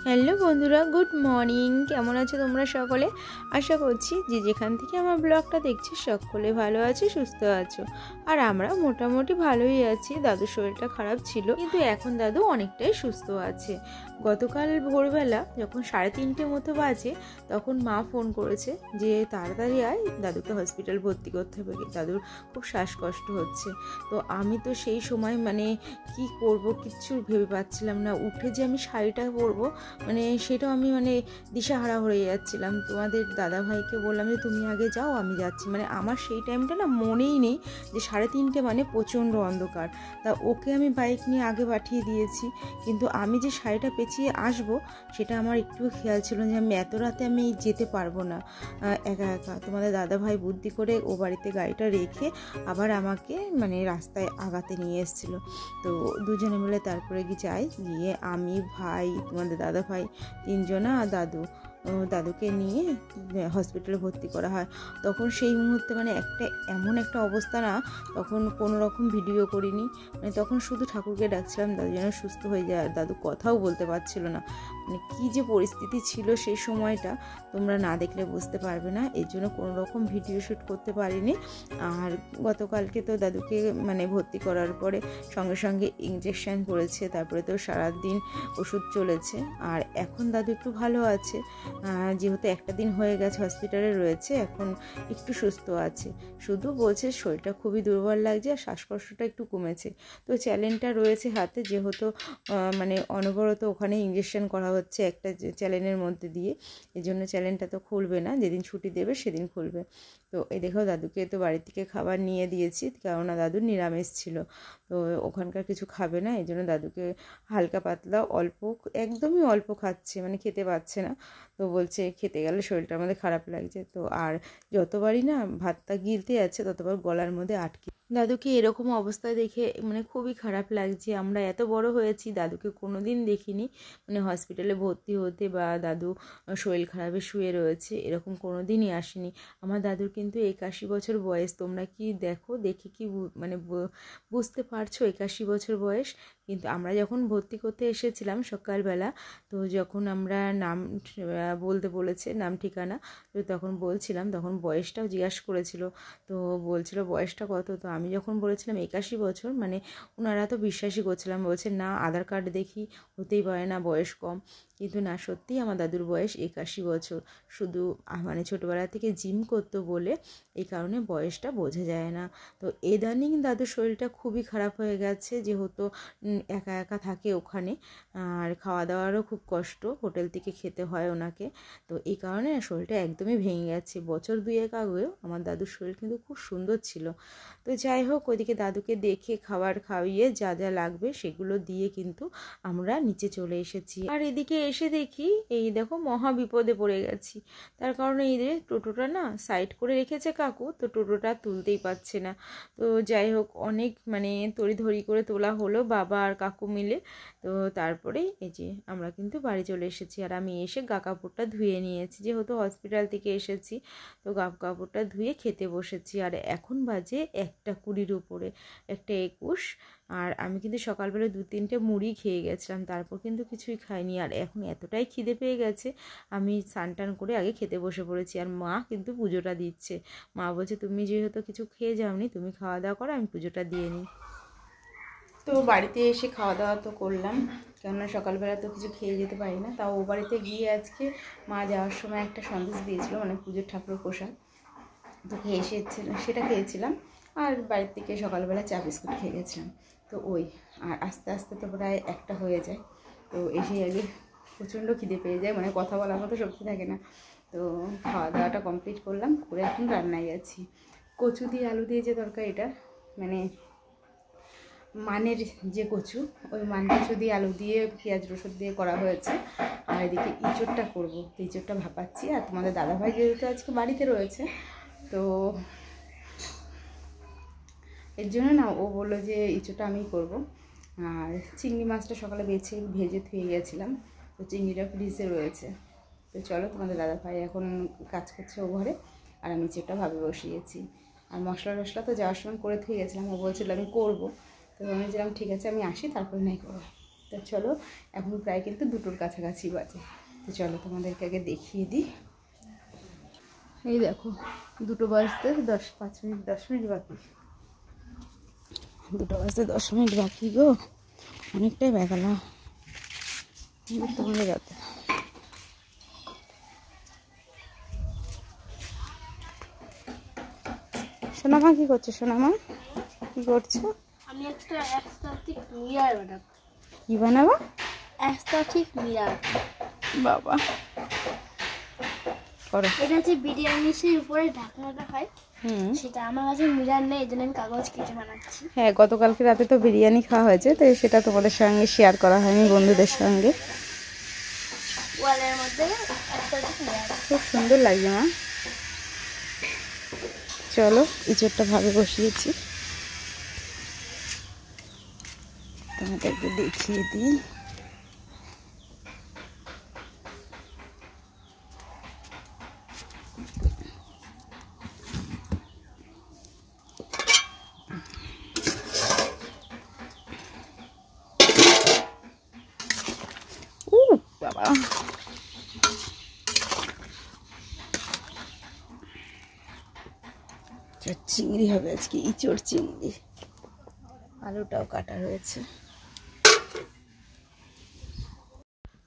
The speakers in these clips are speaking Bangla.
হ্যালো বন্ধুরা, গুড মর্নিং। কেমন আছো তোমরা সকলে? আশা করছি যে যেখান থেকে আমার ব্লগটা দেখছি সকলে ভালো আছে, সুস্থ আছো। আর আমরা মোটামুটি ভালোই আছি। দাদুর শরীরটা খারাপ ছিল, কিন্তু এখন দাদু অনেকটাই সুস্থ আছে। গতকাল ভোরবেলা যখন 3:30 মতো বাজে, তখন মা ফোন করেছে যে তাড়াতাড়ি আয়, দাদুকে হসপিটাল ভর্তি করতে হবে, দাদুর খুব শ্বাসকষ্ট হচ্ছে। তো আমি তো সেই সময় কি করব কিচ্ছু ভেবে পাচ্ছিলাম না। উঠে যে আমি শাড়িটা পরবো সেটাও আমি দিশাহারা হয়ে যাচ্ছিলাম। তোমাদের দাদাভাইকে বললাম যে তুমি আগে যাও, আমি যাচ্ছি। আমার সেই টাইমটা না মনেই নেই যে 3:30 প্রচণ্ড অন্ধকার। তা ওকে আমি বাইক নিয়ে আগে পাঠিয়ে দিয়েছি, কিন্তু আমি যে শাড়িটা পেঁচিয়ে আসবো সেটা আমার একটু খেয়াল ছিল যে আমি এত রাতে আমি যেতে পারবো না একা একা। তোমাদের দাদাভাই বুদ্ধি করে ও বাড়িতে গাড়িটা রেখে আবার আমাকে রাস্তায় আগাতে নিয়ে এসেছিলো। তো দুজনে মিলে তারপরে যাই, গিয়ে আমি, ভাই, তোমাদের দাদা ভাই, তিনজনা আর দাদুকে নিয়ে হসপিটালে ভর্তি করা হয়। তখন সেই মুহূর্তে এমন একটা অবস্থা না, তখন কোনো রকম ভিডিও করিনি। তখন শুধু ঠাকুরকে ডাকছিলাম দাদু যেন সুস্থ হয়ে যায়। আর দাদু কথাও বলতে পারছিল না। কি যে পরিস্থিতি ছিল সেই সময়টা, তোমরা না দেখলে বুঝতে পারবে না। এর জন্য কোনো রকম ভিডিও শ্যুট করতে পারিনি। আর গতকালকে তো দাদুকে ভর্তি করার পরে সঙ্গে সঙ্গে ইঞ্জেকশন করেছে, তারপরে তো সারাদিন ওষুধ চলেছে। আর এখন দাদু একটু ভালো আছে, যেহেতু একটা দিন হয়ে গেছে হসপিটালে রয়েছে, এখন একটু সুস্থ আছে। শুধু বলছে শরীরটা খুবই দুর্বল লাগছে আর শ্বাসকষ্টটা একটু কমেছে। তো চ্যালেঞ্জটা রয়েছে হাতে, যেহেতু অনবরত ওখানে ইঞ্জেকশন করা হচ্ছে একটা চ্যালেঞ্জের মধ্যে দিয়ে। এই জন্য চ্যালেঞ্জটা তো খুলবে না, যেদিন ছুটি দেবে সেদিন খুলবে। তো এই দেখো দাদুকে তো বাড়ি থেকে খাবার নিয়ে দিয়েছি, কেননা দাদুর নিরামিষ ছিল। তো ওখানকার কিছু খাবে না, এই জন্য দাদুকে হালকা পাতলা অল্প, একদমই অল্প খাচ্ছে, খেতে পাচ্ছে না। তো বলছে খেতে গেলে শরীরটা আমাদের খারাপ লাগছে। তো আর যতবারই না ভাতটা গিলতে যাচ্ছে ততবার গলার মধ্যে আটকে। দাদুকে এরকম অবস্থায় দেখে খুবই খারাপ লাগছে। আমরা এত বড় হয়েছি, দাদুকে কোনো দিন দেখিনি হসপিটালে ভর্তি হতে বা দাদু শরীর খারাপে শুয়ে রয়েছে, এরকম কোনো দিনই আসেনি। আমার দাদুর কিন্তু 81 বছর বয়স। তোমরা কি দেখে কি বুঝতে পারছো 81 বছর বয়স? কিন্তু আমরা যখন ভর্তি করতে এসেছিলাম সকালবেলা, তো যখন আমরা নাম বলতে বলেছে, নাম ঠিকানা, তো তখন বলছিলাম, তখন বয়সটাও জিজ্ঞাসা করেছিল। তো বলছিল বয়সটা কত? তো আমি যখন বলেছিলাম 81 বছর, ওনারা তো বিশ্বাসই করছিলাম। বলছে না, আধার কার্ড দেখি, হতেই পারে না, বয়স কম। কিন্তু না, সত্যিই আমার দাদুর বয়স 81 বছর। শুধু ছোটোবেলা থেকে জিম করতো বলে এই কারণে বয়সটা বোঝা যায় না। তো ইদানিং দাদুর শরীরটা খুবই খারাপ হয়ে গেছে, যেহেতু একা একা থাকে ওখানে, আর খাওয়া দাওয়ারও খুব কষ্ট, হোটেল থেকে খেতে হয় ওনাকে। তো এই কারণে শরীরটা একদমই ভেঙে গেছে। বছর 2 আগেও আমার দাদুর শরীর কিন্তু খুব সুন্দর ছিল। তো যাই হোক, ওইদিকে দাদুকে দেখে খাবার খাইয়ে যা যা লাগবে সেগুলো দিয়ে কিন্তু আমরা নিচে চলে এসেছি। আর এদিকে এসে দেখি, এই দেখো মহা বিপদে পড়ে গেছি। তার কারণে এই যে টোটোটা না সাইড করে রেখেছে কাকু, তো টোটোটা তুলতেই পারছে না। তো যাই হোক, অনেক তড়িঘড়ি করে তোলা হলো বাবা আর কাকু মিলে। তো তারপরে এই যে আমরা কিন্তু বাড়ি চলে এসেছি। আর আমি এসে গা কাপড়টা ধুয়ে নিয়েছি, যেহেতু হসপিটাল থেকে এসেছি। তো গা কাপড়টা ধুয়ে খেতে বসেছি। আর এখন বাজে 1:20 উপরে, 1:21। আর আমি কিন্তু সকালবেলা 2-3টে মুড়ি খেয়ে গেছিলাম, তারপর কিন্তু কিছুই খাইনি। আর এখন এতটাই খিদে পেয়ে গেছে, আমি স্নান করে আগে খেতে বসে পড়েছি। আর মা কিন্তু পুজোটা দিচ্ছে। মা বলছে তুমি যেহেতু কিছু খেয়ে যাওনি, তুমি খাওয়া দাওয়া করো, আমি পুজোটা দিয়ে নিই। তো বাড়িতে এসে খাওয়া দাওয়া তো করলাম, কেননা সকালবেলা তো কিছু খেয়ে যেতে পারি না। তাও ও বাড়িতে গিয়ে আজকে মা যাওয়ার সময় একটা সন্দেশ দিয়েছিল, পুজোর ঠাকুরের প্রসাদ, তো সেটা খেয়েছিলাম। আর বাড়ির থেকে সকালবেলা চা বিস্কুট খেয়ে গেছিলাম। তো আর আস্তে আস্তে তো প্রায় 1টা হয়ে যায়। তো এসে আগে প্রচণ্ড খিদে পেয়ে যায়, কথা বলার মতো শক্তি থাকে না। তো খাওয়া দাওয়াটা কমপ্লিট করলাম, করে এখন রান্নায় গেছি। কচু দিয়ে আলু দিয়ে যে তরকারিটা, মানের যে কচু, ওই কচু দিয়ে আলু দিয়ে পেঁয়াজ রসুন দিয়ে করা হয়েছে। আর এদিকে ইঁচড়টা করবো, তো ইঁচড়টা ভাপাচ্ছি। আর তোমাদের দাদাভাই যেহেতু আজকে বাড়িতে রয়েছে, তো এর জন্য না ও বললো যে ইঁচড়টা আমিই করবো। আর চিংড়ি মাছটা সকালে ভেজে ধুয়ে গেছিলাম, তো চিংড়িটা ফ্রিজে রয়েছে। তো চলো, তোমাদের দাদাভাই এখন কাজ করছে ও ঘরে, আর আমি ইঁচড়টা ভাবে বসিয়েছি। আর মশলা টশলা তো যাওয়ার সময় করে ধুয়ে গেছিলাম, ও বলছিল আমি করবো। তো আমি বলছিলাম ঠিক আছে, আমি আসি, তারপরে নাই করবো। তো চলো, এখন প্রায় কিন্তু 2টোর কাছাকাছি বাজে। তো চলো তোমাদেরকে আগে দেখিয়ে দিই। এই দেখো 2টো বাজতে 5 মিনিট 10 মিনিট বাকি। 2টো বাজতে 10 মিনিট বাকি গো, অনেকটাই বেগালা তোমাদের রাতে। সোনামা কি করছো? সোনামা কি করছো? আমি একটা অ্যাস্থেটিক মিরর বানাবো। কি বানাবো? Aesthetic mirror. বাবা করো। এটা হচ্ছে বিরিয়ানির সেই উপরে ঢাকনাটা হয়, সেটা আমার কাছে মিরর নেই, এই জন্য আমি কাগজ কেটে বানাচ্ছি। হ্যাঁ, গতকালকে রাতে তো বিরিয়ানি খাওয়া হয়েছে, তো সেটা তোমাদের সঙ্গে শেয়ার করা হয়নি বন্ধুদের সঙ্গে। ওয়ালের মধ্যে অ্যাস্থেটিক মিরর খুব সুন্দর লাগছে মা। চলো, ইঁচড়টা ভাবে বসিয়েছি, তোমাদেরকে দেখিয়ে দিই। বাবা চিংড়ি হবে আজকে, ইঁচড় চিংড়ি। আলুটাও কাটা রয়েছে।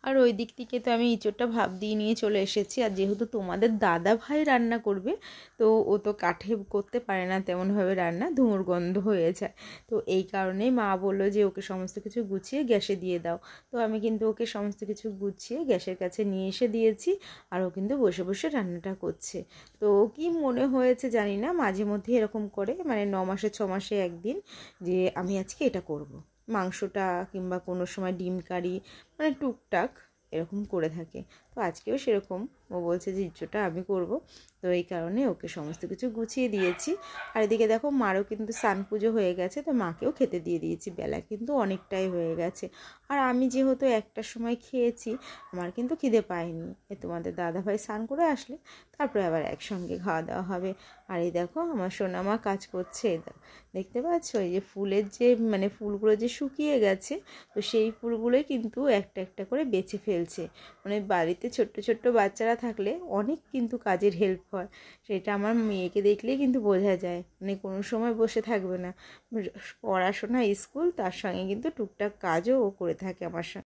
আর ওই দিক থেকে তো আমি ইঁচড়টা ভাপ দিয়ে নিয়ে চলে এসেছি। আর যেহেতু তোমাদের দাদা ভাই রান্না করবে, তো ও তো কাঠে করতে পারে না তেমনভাবে রান্না, ধুঁয়োর গন্ধ হয়ে যায়। তো এই কারণেই মা বললো যে ওকে সমস্ত কিছু গুছিয়ে গ্যাসে দিয়ে দাও। তো আমি কিন্তু ওকে সমস্ত কিছু গুছিয়ে গ্যাসের কাছে নিয়ে এসে দিয়েছি, আর ও কিন্তু বসে বসে রান্নাটা করছে। তো কি মনে হয়েছে জানি না, মাঝে মধ্যে এরকম করে, মানে 9 মাসে 6 মাসে একদিন, যে আমি আজকে এটা করব, মাংসটা কিংবা কোনো সময় ডিম কারি, মানে টুকটাক এরকম করে থাকে। তো আজকেও সেরকম ও বলছে যে ইচ্ছুটা আমি করব, তো এই কারণে ওকে সমস্ত কিছু গুছিয়ে দিয়েছি। আর এদিকে দেখো মারও কিন্তু স্নান পুজো হয়ে গেছে, তো মাকেও খেতে দিয়ে দিয়েছি। বেলা কিন্তু অনেকটাই হয়ে গেছে, আর আমি যেহেতু 1টার সময় খেয়েছি, আমার কিন্তু খিদে পায়নি। তোমাদের দাদাভাই স্নান করে আসলে তারপরে আবার একসঙ্গে খাওয়া দাওয়া হবে। আর এই দেখো আমার সোনামা কাজ করছে, দেখতে পাচ্ছ? এই যে ফুলের যে মানে ফুলগুলো যে শুকিয়ে গেছে, তো সেই ফুলগুলোই কিন্তু একটা একটা করে বেছে ফেলছে। মানে বাড়িতে ছোট্ট ছোট্ট বাচ্চারা থাকলে অনেক কিন্তু কাজের হেল্প হয়, সেটা আমার মেয়েকে দেখলেই কিন্তু বোঝা যায়। মানে কোনো সময় বসে থাকবে না, পড়াশোনা স্কুল তার সঙ্গে কিন্তু টুকটাক কাজও ও করে থাকে আমার সঙ্গে।